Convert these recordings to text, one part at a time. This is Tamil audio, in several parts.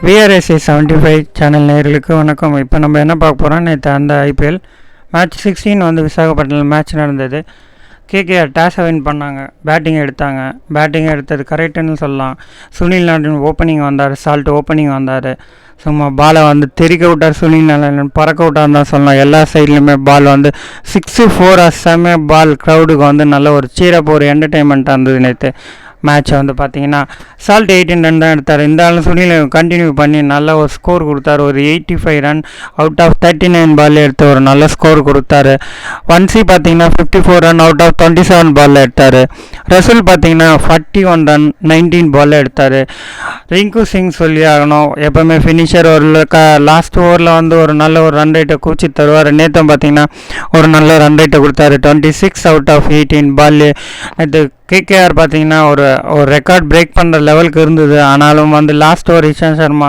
VRSA 75 சேனல் நேயர்களுக்கு வணக்கம். இப்போ நம்ம என்ன பார்க்க போகிறோம், நேற்று அந்த ஐபிஎல் மேட்ச் 16 வந்து விசாகப்பட்டினம் மேட்ச் நடந்தது. கேகேஆர் டாஸை வின் பண்ணாங்க, பேட்டிங் எடுத்தாங்க. பேட்டிங் எடுத்தது கரெக்டுன்னு சொல்லலாம். சுனில் நாராயண் ஓப்பனிங் வந்தார், சால்ட் ஓப்பனிங் வந்தார். சும்மா பாலை வந்து தெறிக்க விட்டார். சுனில் நாராயணன் பறக்க விட்டார் தான் சொல்லலாம். எல்லா சைட்லையுமே பால் வந்து 6-4 செம்ம பால். க்ரௌடுக்கு வந்து நல்ல ஒரு சீரப் ஒரு என்டர்டெயின்மெண்ட்டாக இருந்தது. நேற்று மேட்ச்சை வந்து பார்த்தீங்கன்னா சால்ட் 18 ரன் தான் எடுத்தார். இந்த ஆளும் சுனில் கண்டினியூ பண்ணி நல்ல ஒரு ஸ்கோர் கொடுத்தாரு. ஒரு 85 ரன் அவுட் ஆஃப் 39 பால் எடுத்து ஒரு நல்ல ஸ்கோர் கொடுத்தாரு. ஒன்சி பார்த்தீங்கன்னா 54 ரன் அவுட் ஆஃப் 27 பால் எடுத்தார். ரசூல் பார்த்தீங்கன்னா 41 ரன் 19 பால் எடுத்தார். ரிங்கு சிங் சொல்லி ஆகணும், எப்போவுமே ஃபினிஷர். ஒரு லாஸ்ட் ஓவரில் வந்து ஒரு நல்ல ஒரு ரன் ரேட்டை கூச்சி தருவார். நேற்று பார்த்தீங்கன்னா ஒரு நல்ல ரன் ரேட்டை கொடுத்தாரு. 26 அவுட் ஆஃப் 18 பால். நேற்று கேகேஆர் பார்த்தீங்கன்னா ஒரு ரெக்கார்ட் பிரேக் பண்ணுற லெவலுக்கு இருந்தது. ஆனாலும் வந்து லாஸ்ட் ஓவர் இஷாந்த் சர்மா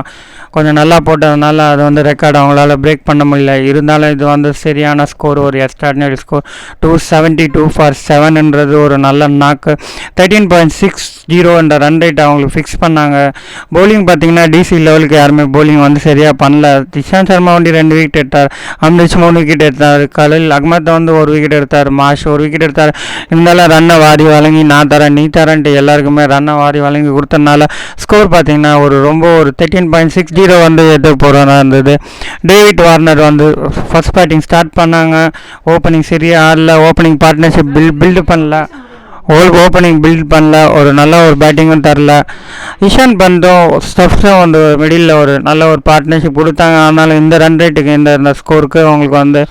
கொஞ்சம் நல்லா போட்டதுனால அது வந்து ரெக்கார்டு அவங்களால பிரேக் பண்ண முடியல. இருந்தாலும் இது வந்து சரியான ஸ்கோர், ஒரு எக்ஸ்ட்ராடினரி ஸ்கோர். 272 ஃபார் 7ன்றது ஒரு நல்ல நாக்கு. 13.60 என்ற ரன் ரேட் அவங்களுக்கு ஃபிக்ஸ் பண்ணாங்க. பவுலிங் பார்த்தீங்கன்னா டிசி லெவலுக்கு யாருமே பவுலிங் வந்து சரியாக பண்ணல. இஷாந்த் சர்மா வந்து 2 விக்கெட் எடுத்தார். அம்ரிச் 3 விக்கெட் எடுத்தார். கலில் அகமத் வந்து 1 விக்கெட் எடுத்தார். மாஷ் 1 விக்கெட் எடுத்தார். இருந்தாலும் ரன்னை வாரி வழங்கி நான் தரேன் நீ தரேன்ட்டு எல்லாருக்குமே ரன்னை வாரி வழங்கி கொடுத்தனால ஸ்கோர் பார்த்தீங்கன்னா ஒரு 13.60 வந்து எது போகிறதா இருந்தது. டேவிட் வார்னர் வந்து ஃபர்ஸ்ட் பேட்டிங் ஸ்டார்ட் பண்ணாங்க. ஓப்பனிங் சரியாக ஆடல. ஓப்பனிங் பார்ட்னர்ஷிப் பில்டு பண்ணல. ஒரு நல்ல ஒரு பேட்டிங்கும் தரல. இஷான் பந்தும் ஸ்டப்ஸும் வந்து மிடில் ஒரு நல்ல ஒரு பார்ட்னர்ஷிப் கொடுத்தாங்க. ஆனாலும் இந்த ரன் ரேட்டுக்கு இந்த ஸ்கோருக்கு அவங்களுக்கு வந்து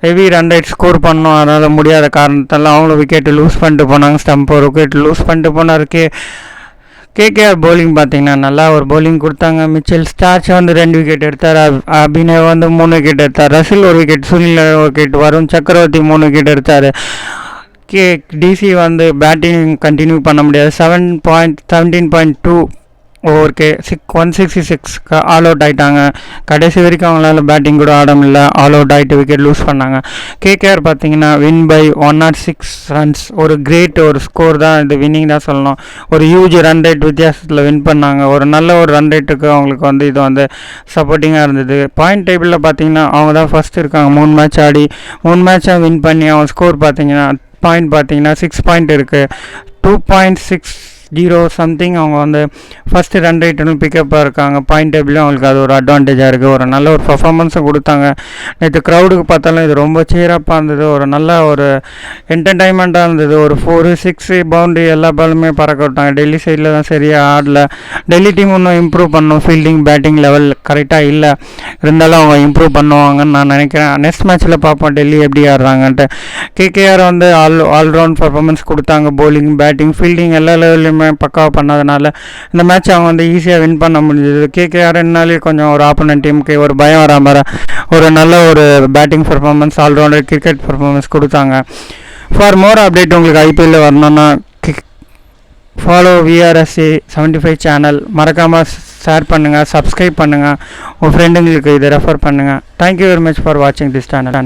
ஹெவி ரன் ரேட் ஸ்கோர் பண்ணோம். அதனால் முடியாத காரணத்தால் அவங்களும் விக்கெட்டு லூஸ் பண்ணிட்டு போனாங்க. ஸ்டம்ப் ஒரு விக்கெட் லூஸ் பண்ணிட்டு போனார். கேகேஆர் பவுலிங் பார்த்தீங்கன்னா நல்லா ஒரு பவுலிங் கொடுத்தாங்க. மிச்சல் ஸ்டார்ச் வந்து 2 விக்கெட் எடுத்தார். அபினவ் வந்து 3 விக்கெட் எடுத்தார். Russell 1 wicket, Sunil 1 wicket, Varun சக்கரவர்த்தி 3 விக்கெட் எடுத்தார். டிசி வந்து பேட்டிங் கண்டினியூ பண்ண முடியாது. 17.2 ஓவருக்கு 166 ஆல் அவுட் ஆகிட்டாங்க. கடைசி வரைக்கும் அவங்களால பேட்டிங் கூட ஆட முடியல. ஆல் அவுட் ஆகிட்டு விக்கெட் லூஸ் பண்ணாங்க. கேகேஆர் பார்த்தீங்கன்னா வின் பை 106 ரன்ஸ். ஒரு கிரேட் ஒரு ஸ்கோர் தான், இது வின்னிங் தான் சொல்லணும். ஒரு ஹியூஜ் ரன் ரேட் வித்தியாசத்தில் வின் பண்ணாங்க. ஒரு நல்ல ஒரு ரன் ரேட்டுக்கு அவங்களுக்கு வந்து இது வந்து சப்போர்ட்டிங்காக இருந்தது. பாயிண்ட் டேபிளில் பார்த்தீங்கன்னா அவங்க தான் ஃபஸ்ட் இருக்காங்க. 3 மேட்ச் ஆடி 3 மேட்சாக வின் பண்ணி அவங்க ஸ்கோர் பார்த்தீங்கன்னா பாயிண்ட் பார்த்தீங்கன்னா 6 பாயிண்ட் இருக்குது. 2.60 சம்திங் அவங்க வந்து ஃபஸ்ட்டு ரன் ரேட்டுன்னு பிக்கப்பாக இருக்காங்க. பாயிண்ட் டேபிளும் அவங்களுக்கு அது ஒரு அட்வான்டேஜாக இருக்குது. ஒரு நல்ல ஒரு பர்ஃபார்மன்ஸும் கொடுத்தாங்க. நேற்று க்ரௌடுக்கு பார்த்தாலும் இது ரொம்ப சீரப்பாக இருந்தது. ஒரு நல்ல ஒரு என்டர்டைன்மெண்ட்டாக இருந்தது. ஒரு 4-6 பவுண்டரி எல்லா பாலுமே பறக்க விட்டாங்க. டெல்லி சைடில் தான் சரியாக ஆடல. டெல்லி டீம் இன்னும் இம்ப்ரூவ் பண்ணணும். ஃபீல்டிங் பேட்டிங் லெவல் கரெக்டாக இல்லை. இருந்தாலும் அவங்க இம்ப்ரூவ் பண்ணுவாங்கன்னு நான் நினைக்கிறேன். நெக்ஸ்ட் மேட்ச்சில் பார்ப்போம் டெல்லி எப்படி ஆடுறாங்கன்ட்டு. கேகேஆர் வந்து ஆல்ரவுண்ட் பர்ஃபார்மன்ஸ் கொடுத்தாங்க. பவுலிங் பேட்டிங் ஃபீல்டிங் எல்லா லெவல்லையுமே பக்காவாக பண்ணதுனால இந்த மேட்ச் அவங்க வந்து ஈஸியாக வின் பண்ண முடிஞ்சது. கேகேஆர்னாலே கொஞ்சம் ஒரு ஆப்போனன்ட் டீமுக்கு ஒரு பயம் வராமல் ஒரு நல்ல ஒரு batting performance, all rounder cricket performance கொடுத்தாங்க. ஃபார் மோர் அப்டேட் உங்களுக்கு ஐபிஎல்ல வரணும்னா ஃபாலோ VRSA 75 சேனல். மறக்காமல் ஷேர் பண்ணுங்கள், சப்ஸ்கிரைப் பண்ணுங்கள், உங்கள் ஃப்ரெண்டுங்களுக்கு இதை ரெஃபர் பண்ணுங்கள். தேங்க்யூ வெரி மச் ஃபார் வாட்சிங் திஸ் சேனல்.